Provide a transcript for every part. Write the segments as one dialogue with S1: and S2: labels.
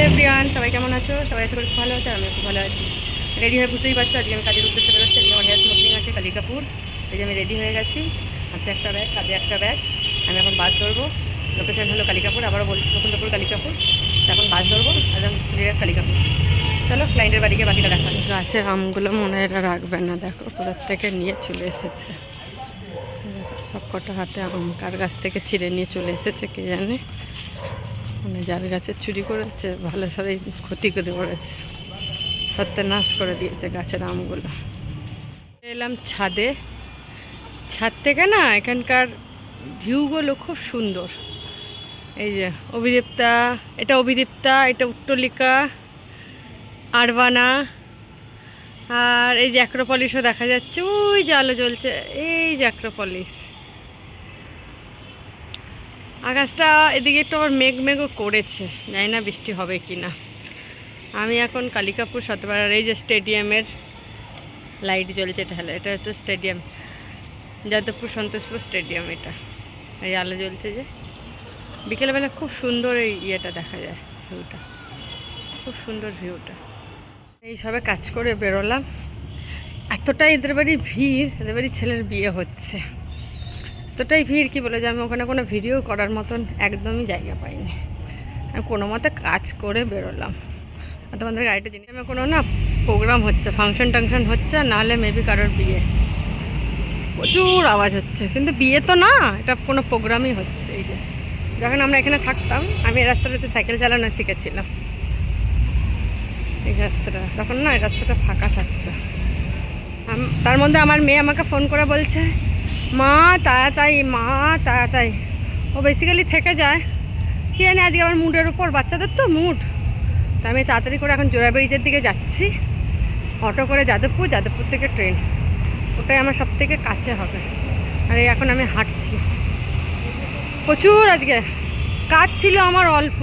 S1: Hello everyone, সবাই কেমন আছো? সবাই আশা করি খুব ভালো আছে। আমি খুব ভালো আছি। রেডি হয়ে বুঝতেই পারছো, আজকে আমি কাজের উদ্দেশ্যে বেরোচ্ছি। আজকে আমার হেয়ার স্মুথনিং আছে কালিকাপুর। এই যে আমি রেডি হয়ে গেছি, হাতে একটা ব্যাগ, কাঁধে একটা ব্যাগ। আমি এখন বাস ধরবো। লোকেশন হলো কালিকাপুর, আবারও বলছি মুকুন্দপুর কালিকাপুর। এখন বাস ধরবো, একদম ডিরেক্ট কালিকাপুর। চলো ক্লায়েন্টের বাড়িকে বাকিটা দেখা। গাছের আমগুলো মনে এরা রাখবে না, দেখো কোথার থেকে নিয়ে চলে এসেছে। সব কটা হাতে আম, কার গাছ থেকে ছিঁড়ে নিয়ে চলে এসেছে কে জানে। মানে যার গাছে চুরি করেছে ভালো সবাই ক্ষতি করে পড়েছে, সত্যানাশ করে দিয়েছে গাছের আমগুলো। এলাম ছাদে, ছাদ থেকে না এখানকার ভিউগুলো খুব সুন্দর। এই যে অভিদীপ্তা, এটা অভিদীপ্তা, এটা উত্তলিকা, আরবানা, আর এই যে অ্যাক্রোপলিসও দেখা যাচ্ছে। ওই যে আলো জ্বলছে, এই যে অ্যাক্রোপলিস। আকাশটা এদিকে একটু আবার মেঘ মেঘও করেছে, জানি না বৃষ্টি হবে কি না। আমি এখন কালিকাপুর সতপাড়ার এই যে স্টেডিয়ামের লাইট জ্বলছে, এটা হলো, এটা হচ্ছে স্টেডিয়াম, যাদবপুর সন্তোষপুর স্টেডিয়াম। এটা এই আলো জ্বলছে যে বিকেলবেলা খুব সুন্দর এই ইয়েটা দেখা যায়, ভিউটা খুব সুন্দর ভিউটা। এই সবে কাজ করে বেরোলাম, এতটাই এদের বাড়ি ভিড়, এদের বাড়ির ছেলের বিয়ে হচ্ছে, এতটাই ভিড় কি বলে যে আমি ওখানে কোনো ভিডিও করার মতন একদমই জায়গা পাইনি। আমি কোনো মতে কাজ করে বেরোলাম। আর তোমাদের গাড়িটা জিনিস আমি কোনো না প্রোগ্রাম হচ্ছে, ফাংশন টাংশন হচ্ছে, নাহলে মেবি কারোর বিয়ে। প্রচুর আওয়াজ হচ্ছে, কিন্তু বিয়ে তো না, এটা কোনো প্রোগ্রামই হচ্ছে। এই যে যখন আমরা এখানে থাকতাম, আমি এই রাস্তাটাতে সাইকেল চালানো শিখেছিলাম। এই রাস্তাটা তখন না, এই রাস্তাটা ফাঁকা থাকতো। তার মধ্যে আমার মেয়ে আমাকে ফোন করে বলছে, মা তাড়াতাড়ি, মা তাড়াতাড়ি। ও বেসিক্যালি থেকে যায় কি জানি, আজকে আমার মুডের উপর, বাচ্চাদের তো মুড। তা আমি তাড়াতাড়ি করে এখন জোড়া ব্রিজের দিকে যাচ্ছি, অটো করে যাদবপুর, যাদবপুর থেকে ট্রেন। ওটাই আমার সব থেকে কাছে হবে। আর এই এখন আমি হাঁটছি। প্রচুর আজকে কাজ ছিল আমার অল্প,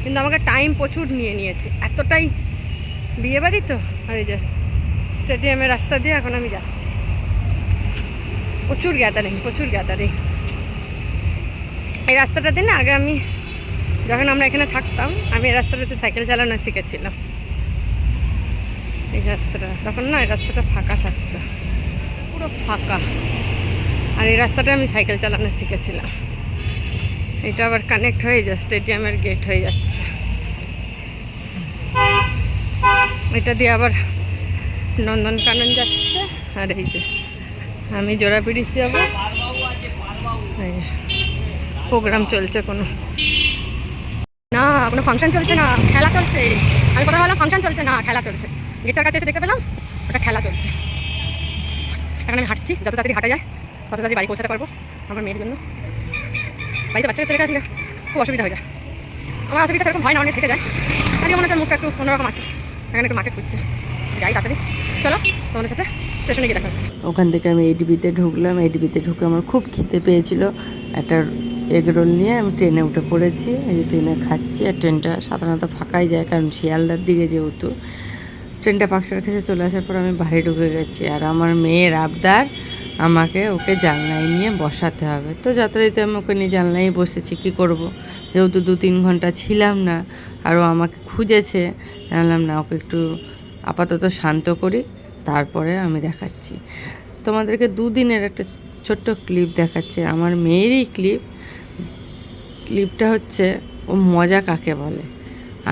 S1: কিন্তু আমাকে টাইম প্রচুর নিয়ে নিয়েছে, এতটাই বিয়েবাড়ি তো। আর এই যে স্টেডিয়ামের রাস্তা দিয়ে এখন আমি যাচ্ছি। প্রচুর গ্যাদারিং, প্রচুর গ্যাদারিং। এই রাস্তাটাতে না আগে আমি, যখন আমরা এখানে থাকতাম, আমি এই রাস্তাটাতে সাইকেল চালানো শিখেছিলাম। এই রাস্তাটা তখন না, এই রাস্তাটা ফাঁকা থাকতো, পুরো ফাঁকা। আর এই রাস্তাটা আমি সাইকেল চালানো শিখেছিলাম। এটা আবার কানেক্ট হয়ে যায়, স্টেডিয়ামের গেট হয়ে যাচ্ছে। এটা দিয়ে আবার নন্দনকানন যাচ্ছে। আর এই যে আমি জোড়া ব্রিজ যাবো। প্রোগ্রাম চলছে কোনো না, কোনো ফাংশন চলছে না, খেলা চলছে। আমি কথা বললাম ফাংশন চলছে না, খেলা চলছে। গেটটার কাছে এসে দেখতে পেলাম ওটা খেলা চলছে। এখন আমি হাঁটছি, যত তাড়াতাড়ি হাঁটা যায় তত তাড়াতাড়ি বাড়ি পৌঁছাতে পারবো। আমার মেয়ের জন্য বাড়িতে বাচ্চা কাচ্চা রেখে খুব অসুবিধা হয়ে যায়। আমার অসুবিধা সেরকম হয় না, অনেক থেকে যায়। আজকে মনে হচ্ছে মুখটা একটু অন্যরকম আছে, এখানে একটু মাকে খুঁজছে। যাই তাড়াতাড়ি, চলো তোমাদের সাথে স্টেশনে গিয়ে দেখা হচ্ছে।
S2: ওখান থেকে আমি এডিবিতে ঢুকলাম। এডিবিতে ঢুকে আমার খুব খিদে পেয়েছিল, একটা এগরোল নিয়ে আমি ট্রেনে উঠে পড়েছি। এই যে ট্রেনে খাচ্ছি। আর ট্রেনটা সাধারণত ফাঁকাই যায়, কারণ শিয়ালদার দিকে যেহেতু ট্রেনটা ফাঁকসার কাছে চলে আসার পর আমি বাড়ি ঢুকে গেছি। আর আমার মেয়ের আবদার, আমাকে ওকে জানলায় নিয়ে বসাতে হবে। তো যথারীতি আমি ওকে নিয়ে জানলায় বসেছি। কী করব, যেহেতু 2-3 ঘন্টা ছিলাম না, আর ও আমাকে খুঁজেছে, জানলাম না ওকে একটু আপাতত শান্ত করি, তারপরে আমি দেখাচ্ছি তোমাদেরকে। 2 দিনের একটা ছোট্ট ক্লিপ দেখাচ্ছে, আমার মেয়েরই ক্লিপটা হচ্ছে ও মজা কাকে বলে,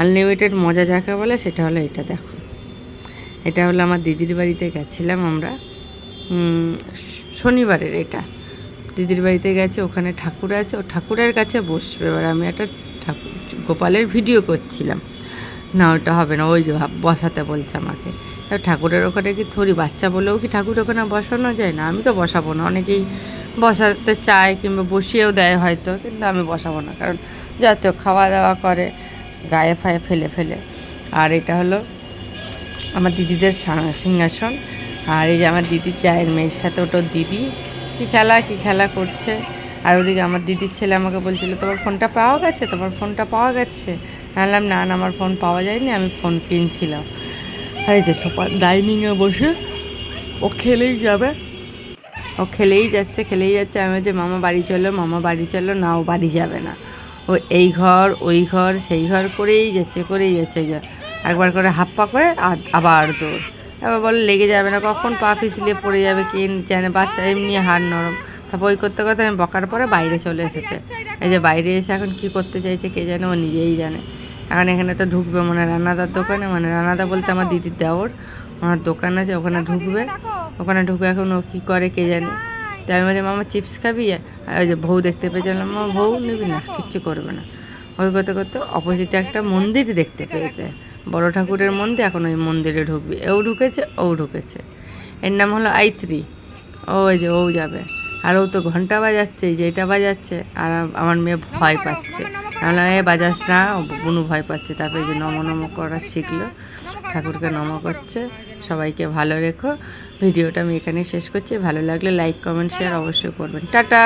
S2: আনলিমিটেড মজা যাকে বলে, সেটা হলো এটা। দেখো, এটা হলো আমার দিদির বাড়িতে গেছিলাম আমরা শনিবারের। এটা দিদির বাড়িতে গেছে, ওখানে ঠাকুর আছে, ও ঠাকুরের কাছে বসবে। এবার আমি একটা গোপালের ভিডিও করছিলাম। না ওটা হবে না, ওই যে বসাতে বলছে আমাকে। ঠাকুরের ওখানে কি থরি বাচ্চা বলেও কি ঠাকুর ওখানে বসানো যায় না? আমি তো বসাবো না। অনেকেই বসাতে চায় কিংবা বসিয়েও দেয় হয়তো, কিন্তু আমি বসাবো না, কারণ যত খাওয়া দাওয়া করে গায়ে ফায়ে ফেলে ফেলে। আর এটা হলো আমার দিদিদের সিংহাসন। আর এই যে আমার দিদির চায়ের মেয়ের সাথে ওটার দিদি কী খেলা করছে। আর ওদিকে আমার দিদির ছেলে আমাকে বলছিল, তোমার ফোনটা পাওয়া গেছে, তোমার ফোনটা পাওয়া গেছে। বললাম না না, আমার ফোন পাওয়া যায়নি, আমি ফোন কিনছিলাম। আর এই যে সোফা ডাইনিংয়ে বসে ও খেলেই যাবে, ও খেলেই যাচ্ছে। আমি যে মামা বাড়ি চলো, মামা বাড়ি চলো, না ও বাড়ি যাবে না, ও এই ঘর ওই ঘর সেই ঘর করেই যাচ্ছে যা একবার করে হাফ পা করে আবার দৌড়। এবার বলে লেগে যাবে না, কখন পা পিছলিয়ে পড়ে যাবে কে জানে, বাচ্চা এমনি হাড় নরম। তারপর ওই করতে করতে আমি বকার পরে বাইরে চলে এসেছে। এই যে বাইরে এসে এখন কি করতে চাইছে কে জানে, ও নিজেই জানে। এখন এখানে তো ঢুকবে মনে হয় রান্নাদার দোকানে, মানে রান্নাদা বলতে আমার দিদির দেওর, ওনার দোকান আছে, ওখানে ঢুকবে। ওখানে ঢুকে এখন ও কী করে কে জানে। তাই আমি বলছি মামা চিপস খাবি, আর ওই যে বউ দেখতে পেয়েছিলাম, মামা বউ নিবি না, কিচ্ছু করবে না। ওই করতে করতে অপোজিটে একটা মন্দির দেখতে পেয়েছে, বড় ঠাকুরের মন্দির। এখন ওই মন্দিরে ঢুকবি, ও ঢুকেছে। এর নাম হলো I3। ওই যে ও যাবে, আর ও তো ঘন্টা বাজাচ্ছে, যেটা বাজাচ্ছে, আর আমার মেয়ে ভয় পাচ্ছে। নাহলে এ বাজাস না, ও বুনু ভয় পাচ্ছে। তারপরে যে নম করা শিখলো, ঠাকুরকে নম করছে। সবাইকে ভালো রেখো। ভিডিওটা আমি এখানে শেষ করছি। ভালো লাগলে লাইক কমেন্ট শেয়ার অবশ্যই করবেন। টাটা।